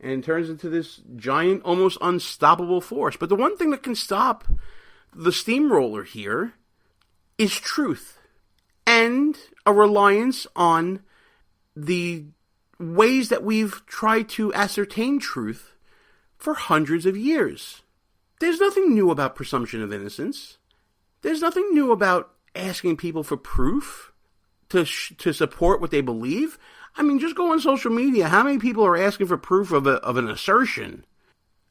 And it turns into this giant, almost unstoppable force. But the one thing that can stop the steamroller here is truth. And a reliance on the ways that we've tried to ascertain truth for hundreds of years. There's nothing new about presumption of innocence. There's nothing new about asking people for proof to support what they believe. I mean, just go on social media. How many people are asking for proof of an assertion?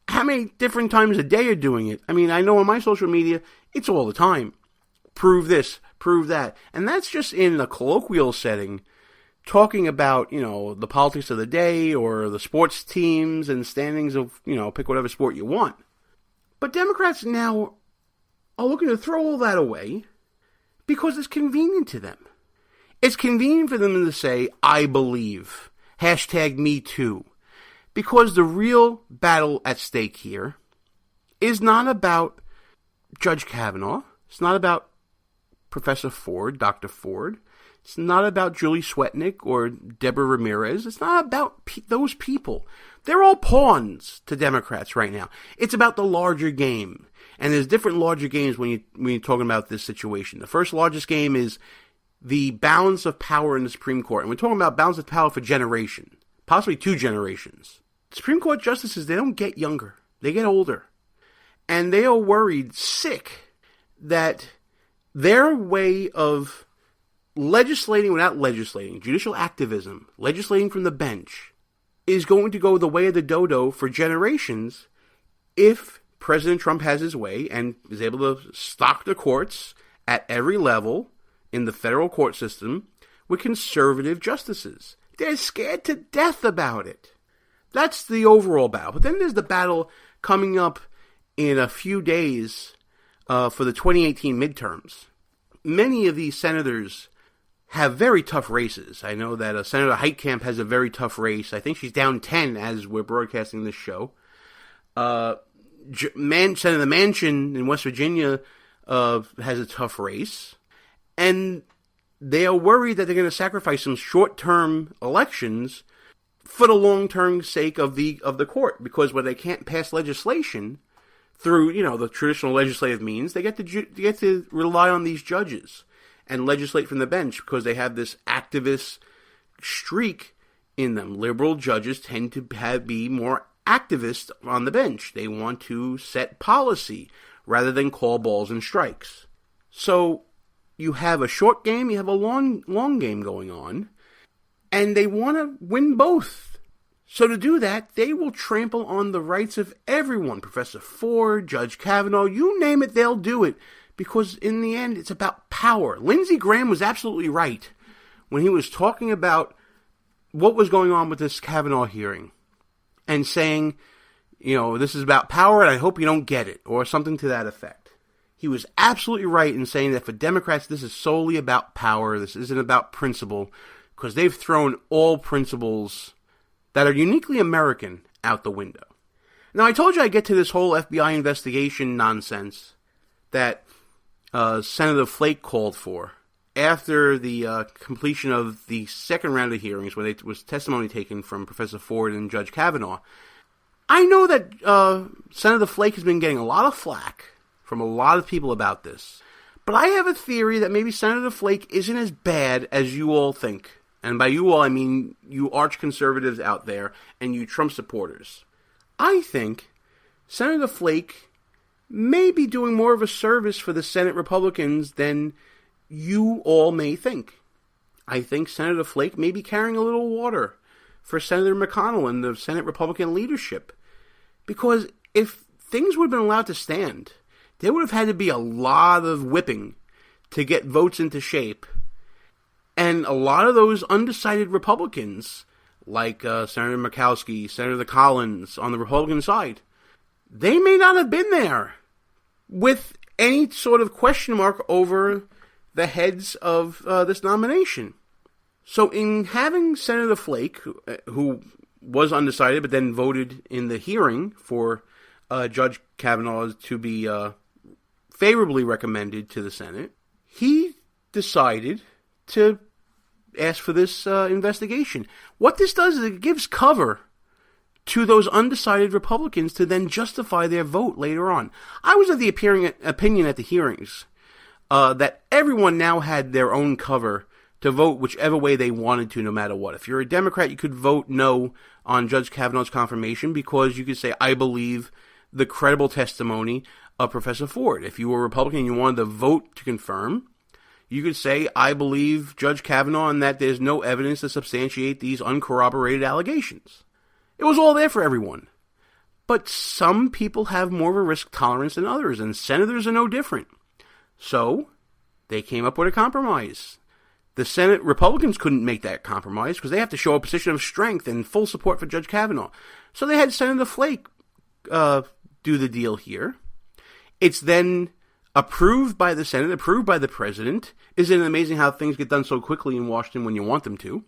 How many different times a day are doing it? I mean, I know on my social media, it's all the time. Prove this, prove that. And that's just in a colloquial setting, talking about, the politics of the day or the sports teams and standings of, pick whatever sport you want. But Democrats now are looking to throw all that away because it's convenient to them. It's convenient for them to say, I believe. #MeToo. Because the real battle at stake here is not about Judge Kavanaugh. It's not about Professor Ford, Dr. Ford. It's not about Julie Swetnick or Deborah Ramirez. It's not about those people. They're all pawns to Democrats right now. It's about the larger game. And there's different larger games when you're talking about this situation. The first largest game is the balance of power in the Supreme Court. And we're talking about balance of power for generation, possibly 2 generations. Supreme Court justices, they don't get younger. They get older. And they are worried, sick, that their way of legislating without legislating, judicial activism, legislating from the bench, is going to go the way of the dodo for generations if President Trump has his way and is able to stock the courts at every level in the federal court system with conservative justices. They're scared to death about it. That's the overall battle. But then there's the battle coming up in a few days for the 2018 midterms. Many of these senators have very tough races. I know that Senator Heitkamp has a very tough race. I think she's down 10 as we're broadcasting this show. Senator Manchin in West Virginia has a tough race. And they are worried that they're going to sacrifice some short-term elections for the long-term sake of the court. Because when they can't pass legislation through, the traditional legislative means, they get to rely on these judges and legislate from the bench because they have this activist streak in them. Liberal judges tend to be more activist on the bench. They want to set policy rather than call balls and strikes. So you have a short game, you have a long game going on, and they want to win both. So to do that, they will trample on the rights of everyone. Professor Ford, Judge Kavanaugh, you name it, they'll do it. Because in the end, it's about power. Lindsey Graham was absolutely right when he was talking about what was going on with this Kavanaugh hearing and saying, this is about power and I hope you don't get it, or something to that effect. He was absolutely right in saying that for Democrats, this is solely about power. This isn't about principle, because they've thrown all principles that are uniquely American out the window. Now, I told you I'd get to this whole FBI investigation nonsense that Senator Flake called for after the completion of the second round of hearings, where there was testimony taken from Professor Ford and Judge Kavanaugh. I know that Senator Flake has been getting a lot of flack from a lot of people about this, but I have a theory that maybe Senator Flake isn't as bad as you all think. And by you all, I mean you arch-conservatives out there and you Trump supporters. I think Senator Flake may be doing more of a service for the Senate Republicans than you all may think. I think Senator Flake may be carrying a little water for Senator McConnell and the Senate Republican leadership. Because if things would have been allowed to stand, there would have had to be a lot of whipping to get votes into shape. And a lot of those undecided Republicans, like Senator Murkowski, Senator Collins on the Republican side, they may not have been there with any sort of question mark over the heads of this nomination. So in having Senator Flake, who was undecided but then voted in the hearing for Judge Kavanaugh to be favorably recommended to the Senate, he decided to ask for this investigation. What this does is it gives cover to those undecided Republicans to then justify their vote later on. I was of the opinion at the hearings that everyone now had their own cover to vote whichever way they wanted to, no matter what. If you're a Democrat, you could vote no on Judge Kavanaugh's confirmation because you could say, I believe the credible testimony of Professor Ford. If you were a Republican and you wanted to vote to confirm, you could say, I believe Judge Kavanaugh and that there's no evidence to substantiate these uncorroborated allegations. It was all there for everyone. But some people have more of a risk tolerance than others, and senators are no different. So, they came up with a compromise. The Senate Republicans couldn't make that compromise because they have to show a position of strength and full support for Judge Kavanaugh. So they had Senator Flake do the deal here. It's then approved by the Senate, approved by the President. Isn't it amazing how things get done so quickly in Washington when you want them to?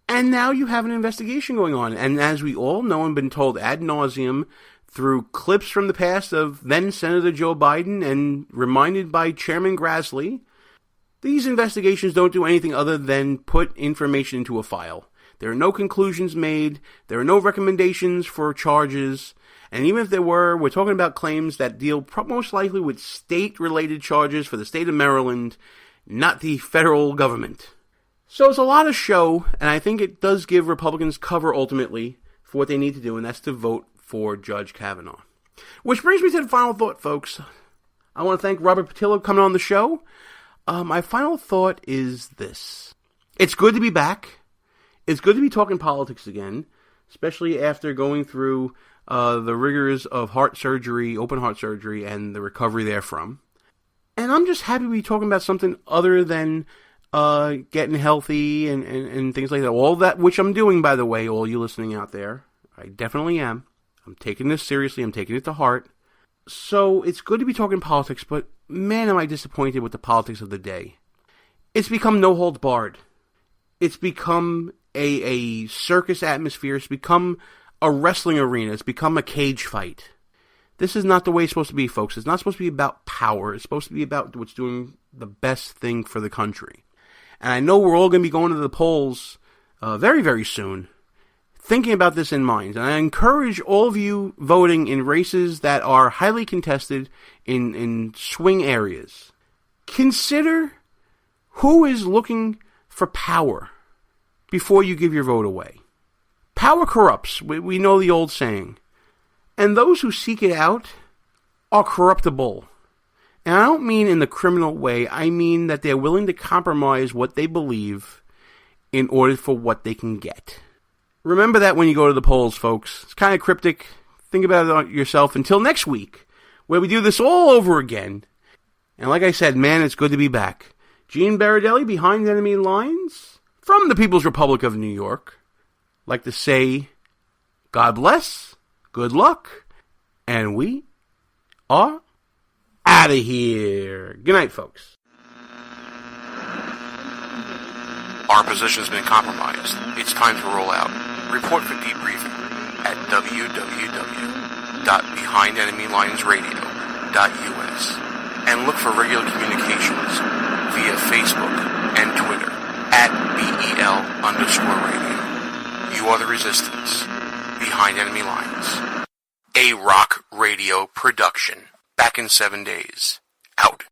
And now you have an investigation going on. And as we all know and been told ad nauseum through clips from the past of then Senator Joe Biden and reminded by Chairman Grassley, these investigations don't do anything other than put information into a file. There are no conclusions made. There are no recommendations for charges. And even if there were, we're talking about claims that deal most likely with state-related charges for the state of Maryland, not the federal government. So it's a lot of show, and I think it does give Republicans cover ultimately for what they need to do, and that's to vote for Judge Kavanaugh. Which brings me to the final thought, folks. I want to thank Robert Patillo for coming on the show. My final thought is this. It's good to be back. It's good to be talking politics again, especially after going through the rigors of heart surgery, open heart surgery, and the recovery therefrom. And I'm just happy to be talking about something other than getting healthy and things like that. All that, which I'm doing, by the way, all you listening out there. I definitely am. I'm taking this seriously. I'm taking it to heart. So it's good to be talking politics, but man, am I disappointed with the politics of the day. It's become no holds barred. It's become a circus atmosphere. It's become a wrestling arena. It's become a cage fight. This is not the way it's supposed to be, folks. It's not supposed to be about power. It's supposed to be about what's doing the best thing for the country. And I know we're all going to be going to the polls very, very soon, thinking about this in mind. And I encourage all of you voting in races that are highly contested in swing areas. Consider who is looking for power before you give your vote away. Power corrupts. We know the old saying. And those who seek it out are corruptible. And I don't mean in the criminal way. I mean that they're willing to compromise what they believe in order for what they can get. Remember that when you go to the polls, folks. It's kind of cryptic. Think about it yourself until next week, where we do this all over again. And like I said, man, it's good to be back. Gene Berardelli, Behind Enemy Lines, from the People's Republic of New York. Like to say, God bless, good luck, and we are out of here. Good night, folks. Our position has been compromised. It's time to roll out. Report for debriefing at www.behindenemylinesradio.us and look for regular communications via Facebook and Twitter at BEL_radio. You are the resistance. Behind Enemy Lines. A rock radio production. Back in 7 days. Out.